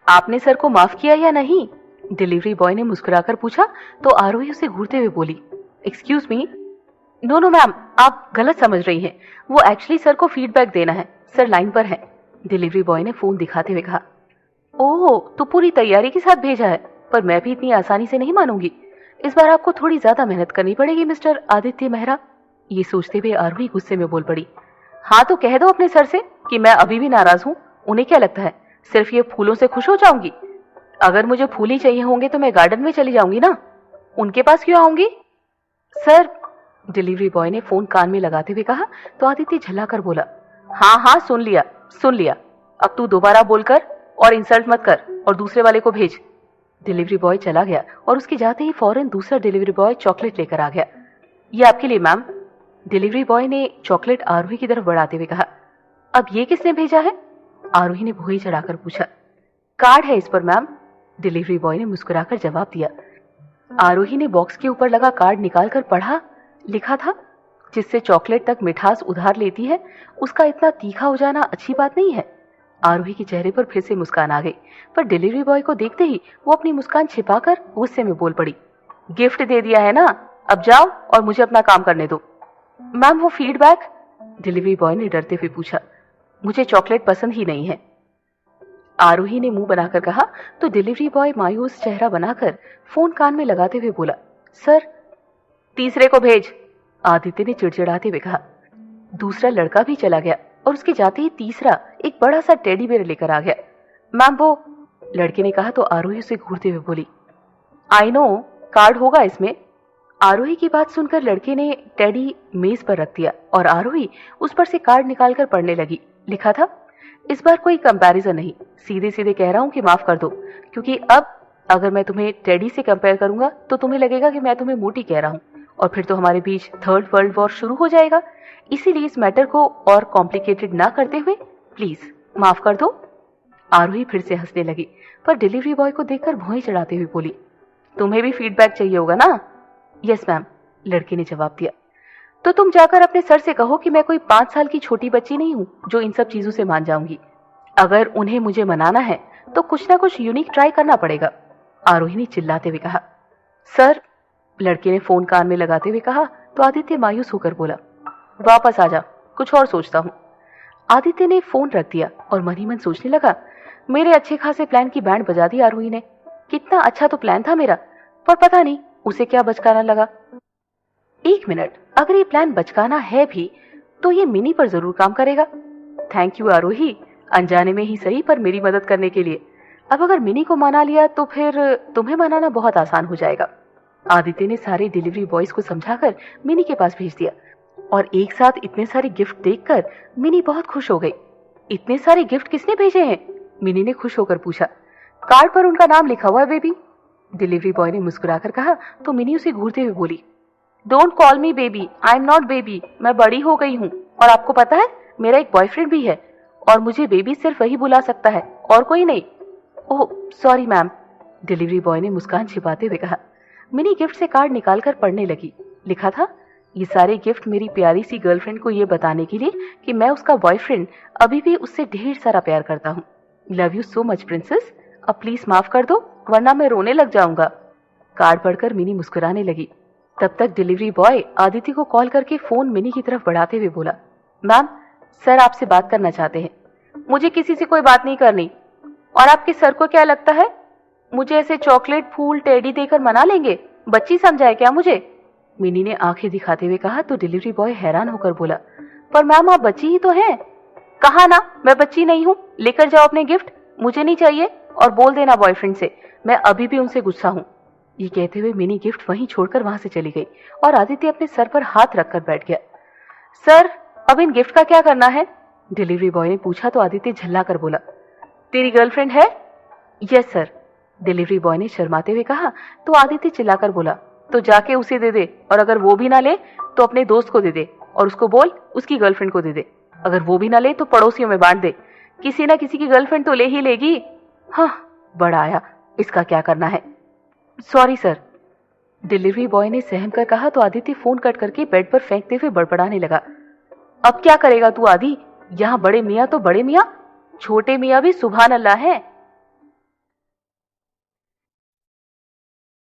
आपने सर को माफ किया या नहीं? डिलीवरी बॉय ने मुस्कुराकर पूछा तो आरोही उसे घूरते हुए बोली, excuse me. No no ma'am, आप गलत समझ रही हैं। वो एक्चुअली सर को फीडबैक देना है। सर लाइन पर है। डिलीवरी बॉय ने फोन दिखाते हुए कहा। ओह, तो पूरी तैयारी के साथ भेजा है, पर मैं भी इतनी आसानी से नहीं मानूंगी। इस बार आपको थोड़ी ज्यादा मेहनत करनी पड़ेगी मिस्टर आदित्य मेहरा। ये सोचते हुए आरोही गुस्से में बोल पड़ी। हाँ तो कह दो अपने सर से कि मैं अभी भी नाराज हूँ। उन्हें क्या लगता है सिर्फ ये फूलों से खुश हो जाऊंगी? अगर मुझे फूल ही चाहिए होंगे तो मैं गार्डन में चली जाऊंगी ना, उनके पास क्यों आऊंगी? सर, डिलीवरी बॉय ने फोन कान में लगाते हुए कहा तो आदित्य झल्लाकर बोला, हाँ हाँ सुन लिया सुन लिया। अब तू दोबारा बोलकर और इंसल्ट मत कर और दूसरे वाले को भेज। डिलीवरी बॉय चला गया और उसके जाते ही फौरन दूसरा डिलीवरी बॉय चॉकलेट लेकर आ गया। ये आपके लिए मैम। डिलीवरी बॉय ने चॉकलेट आरोही की तरफ बढ़ाते हुए कहा। अब ये किसने भेजा है? आरोही ने भुआई चढ़ाकर पूछा। कार्ड है इस पर मैम, डिलीवरी बॉय ने मुस्कुराकर जवाब दिया। आरोही ने बॉक्स के ऊपर लगा कार्ड निकालकर पढ़ा। लिखा था, जिससे चॉकलेट तक मिठास उधार लेती है उसका इतना तीखा हो जाना अच्छी बात नहीं है। आरोही के चेहरे पर फिर से मुस्कान आ गई, पर डिलीवरी बॉय को देखते ही वो अपनी मुस्कान छिपाकर गुस्से में बोल पड़ी। गिफ्ट दे दिया है ना, अब जाओ और मुझे अपना काम करने दो। मैम वो फीडबैक, डिलीवरी बॉय ने डरते हुए पूछा। मुझे चॉकलेट पसंद ही नहीं है, आरोही ने मुंह बनाकर कहा तो डिलीवरी बॉय मायूस चेहरा बनाकर फोन कान में लगाते हुए बोला, सर। तीसरे को भेज, आदित्य ने चिड़चिड़ाते हुए कहा। दूसरा लड़का भी चला गया और उसके जाते ही तीसरा एक बड़ा सा टेडी बेयर लेकर आ गया। मैम वो, लड़के ने कहा तो आरोही उसे घूरते हुए बोली, आई नो, कार्ड होगा इसमें। आरोही की बात सुनकर लड़के ने टेडी मेज पर रख दिया और आरोही उस पर से कार्ड निकालकर पढ़ने लगी। लिखा था, इस बार कोई कंपैरिजन नहीं, सीधे सीधे कह रहा हूं कि माफ कर दो, क्योंकि अब अगर मैं तुम्हें टेडी से कंपेयर करूंगा तो तुम्हें लगेगा कि मैं तुम्हें मोटी कह रहा हूं और फिर तो हमारे बीच थर्ड वर्ल्ड वॉर शुरू हो जाएगा। इसीलिए इस मैटर को और कॉम्प्लिकेटेड ना करते हुए प्लीज माफ कर दो। आरोही फिर से हंसने लगी, पर डिलीवरी बॉय को देखकर भौं चढ़ाते हुए बोली, तुम्हें भी फीडबैक चाहिए होगा ना? यस मैम, लड़के ने जवाब दिया। तो तुम जाकर अपने सर से कहो कि मैं कोई 5 साल की छोटी बच्ची नहीं हूं जो इन सब चीजों से मान जाऊंगी। अगर उन्हें मुझे मनाना है तो कुछ ना कुछ यूनिक ट्राई करना पड़ेगा, आरोही ने चिल्लाते हुए कहा। सर, लड़के ने फोन कान में लगाते हुए कहा तो आदित्य मायूस होकर बोला, वापस आ जा, कुछ और सोचता हूं। आदित्य ने फोन रख दिया और मन ही मन सोचने लगा, मेरे अच्छे खासे प्लान की बैंड बजा दी आरोही ने। कितना अच्छा तो प्लान था मेरा, पर पता नहीं उसे क्या बचकाना लगा। 1 मिनट, अगर ये प्लान बचकाना है भी तो ये मिनी पर जरूर काम करेगा। थैंक यू आरोही, अनजाने में ही सही पर मेरी मदद करने के लिए। अब अगर मिनी को मना लिया तो फिर तुम्हें मनाना बहुत आसान हो जाएगा। आदित्य ने सारे डिलीवरी बॉयज को समझाकर मिनी के पास भेज दिया और एक साथ इतने सारे गिफ्ट देखकर मिनी बहुत खुश हो गई। इतने सारे गिफ्ट किसने भेजे हैं? मिनी ने खुश होकर पूछा। कार्ड पर उनका नाम लिखा हुआ है बेबी, डिलीवरी बॉय ने मुस्कुराकर कहा तो मिनी उसे घूरते हुए बोली, don't call me baby, I am not baby, मैं बड़ी हो गई हूँ और आपको पता है मेरा एक बॉयफ्रेंड भी है और मुझे बेबी सिर्फ वही बुला सकता है और कोई नहीं। Oh sorry ma'am, delivery boy ने मुस्कान छिपाते हुए कहा। मिनी गिफ्ट से कार्ड निकालकर पढ़ने लगी। लिखा था, ये सारे गिफ्ट मेरी प्यारी सी गर्लफ्रेंड को ये बताने के लिए कि मैं उसका बॉयफ्रेंड अभी भी उससे ढेर सारा प्यार करता हूँ। Love you so much princess, अब प्लीज माफ कर दो वरना मैं रोने लग जाऊंगा। कार्ड पढ़कर मिनी मुस्कुराने लगी। तब तक डिलीवरी बॉय आदित्य को कॉल करके फोन मिनी की तरफ बढ़ाते हुए बोला, मैम, सर आपसे बात करना चाहते हैं। मुझे किसी से कोई बात नहीं करनी। और आपके सर को क्या लगता है मुझे ऐसे चॉकलेट, फूल, टेडी देकर मना लेंगे? बच्ची समझाए क्या मुझे? मिनी ने आंखें दिखाते हुए कहा तो डिलीवरी बॉय हैरान होकर बोला, पर मैम आप बच्ची ही तो हैं। कहा ना मैं बच्ची नहीं हूँ, लेकर जाओ अपने गिफ्ट, मुझे नहीं चाहिए और बोल देना बॉयफ्रेंड से मैं अभी भी उनसे गुस्सा हूँ। ये कहते हुए मिनी गिफ्ट वहीं छोड़कर वहां से चली गई और आदित्य अपने सर पर हाथ रखकर बैठ गया। सर, अब इन गिफ्ट का क्या करना है? डिलीवरी बॉय ने पूछा तो आदित्य झल्ला कर बोला, तेरी गर्लफ्रेंड है? यस सर, डिलीवरी बॉय ने शर्माते हुए कहा तो आदित्य चिल्लाकर बोला, तो जाके उसे दे दे और अगर वो भी ना ले तो अपने दोस्त को दे दे और उसको बोल उसकी गर्लफ्रेंड को दे दे। अगर वो भी ना ले तो पड़ोसियों में बांट दे, किसी ना किसी की गर्लफ्रेंड तो ले ही लेगी। हाँ, बड़ा आया, इसका क्या करना है। सॉरी सर, डिलीवरी बॉय ने सहम कर कहा तो आदित्य फोन कट करके बेड पर फेंकते हुए बड़बड़ाने लगा, अब क्या करेगा तू आदि? यहाँ बड़े मियाँ तो बड़े मियाँ, छोटे मियाँ भी सुभान अल्लाह है।